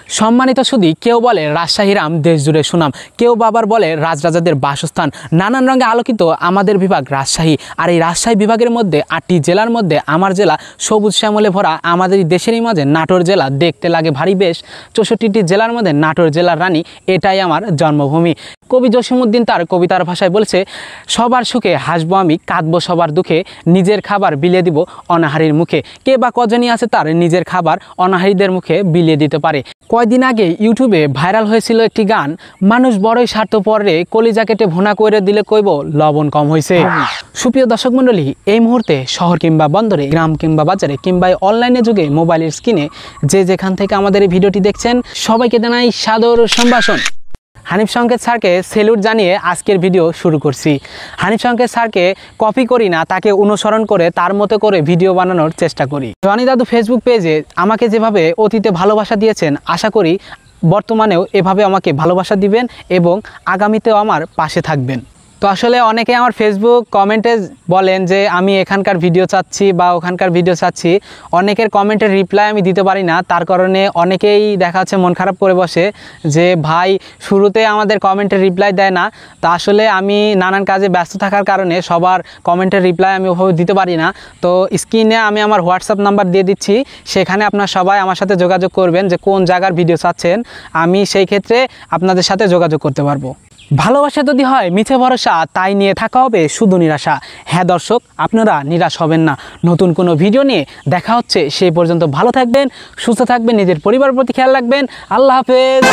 সম্মানিত সুধী, কেউ বলে রাজশাহীর আম দেশ জুড়ে সুনাম, কেউ বাবার বলে রাজরাজাদের বাসস্থান। নানান রঙে আলোকিত আমাদের বিভাগ রাজশাহী। আর এই রাজশাহী বিভাগের মধ্যে 8টি জেলার মধ্যে আমার জেলা সবুজ শ্যামলে ভরা। আমাদের দেশেরই মাঝে নাটোর জেলা দেখতে লাগে ভারী বেশ। 64টি জেলার মধ্যে নাটোর জেলার রানী, এটাই আমার জন্মভূমি। কবি জসিমউদ্দিন তার কবিতার ভাষায় বলছে, সবার সুখে হাসবো আমি, কাঁদবো সবার দুঃখে, নিজের খাবার বিলিয়ে দিব অনাহারীর মুখে। কে বা কজনই আছে তার নিজের খাবার অনাহারীদের মুখে বিলিয়ে দিতে পারে। কয়দিন আগে ইউটিউবে ভাইরাল হয়েছিল একটি গান, মানুষ বড়ই স্বার্থপর রে, কলিজা কেটে ভুনা করে দিলে কইব লবণ কম হয়েছে। সুপ্রিয় দর্শক মণ্ডলী, এই মুহূর্তে শহর কিংবা বন্দরে, গ্রাম কিংবা বাজারে কিংবা অনলাইনে যুগে মোবাইলের স্ক্রিনে যে যেখান থেকে আমাদের এই ভিডিওটি দেখছেন, সবাইকে জানাই সাদর সম্ভাষণ। হানিফ সংকেত স্যারকে সেলুট জানিয়ে আজকের ভিডিও শুরু করছি। হানিফ সংকেত স্যারকে কপি করি না, তাকে অনুসরণ করে তার মতো করে ভিডিও বানানোর চেষ্টা করি। জনি দাদু ফেসবুক পেজে আমাকে যেভাবে অতীতে ভালোবাসা দিয়েছেন, আশা করি বর্তমানেও এভাবে আমাকে ভালোবাসা দিবেন এবং আগামীতেও আমার পাশে থাকবেন। তো আসলে অনেকে আমার ফেসবুক কমেন্টে বলেন যে আমি এখানকার ভিডিও চাচ্ছি বা ওখানকার ভিডিও চাচ্ছি। অনেকের কমেন্টের রিপ্লাই আমি দিতে পারি না, তার কারণে অনেকেই দেখা যাচ্ছে মন খারাপ করে বসে যে ভাই শুরুতে আমাদের কমেন্টের রিপ্লাই দেয় না। তা আসলে আমি নানান কাজে ব্যস্ত থাকার কারণে সবার কমেন্টের রিপ্লাই আমি ওভাবে দিতে পারি না। তো স্ক্রিনে আমি আমার হোয়াটসঅ্যাপ নাম্বার দিয়ে দিচ্ছি, সেখানে আপনারা সবাই আমার সাথে যোগাযোগ করবেন যে কোন জায়গার ভিডিও চাচ্ছেন, আমি সেই ক্ষেত্রে আপনাদের সাথে যোগাযোগ করতে পারবো। ভালোবাসা যদি হয় মিছে ভরসা, তাই নিয়ে থাকা হবে শুধু নিরাশা। হ্যাঁ দর্শক, আপনারা নিরাশ হবেন না। নতুন কোনো ভিডিও নিয়ে দেখা হচ্ছে, সেই পর্যন্ত ভালো থাকবেন, সুস্থ থাকবেন, নিজের পরিবারের প্রতি খেয়াল রাখবেন। আল্লাহ হাফেজ।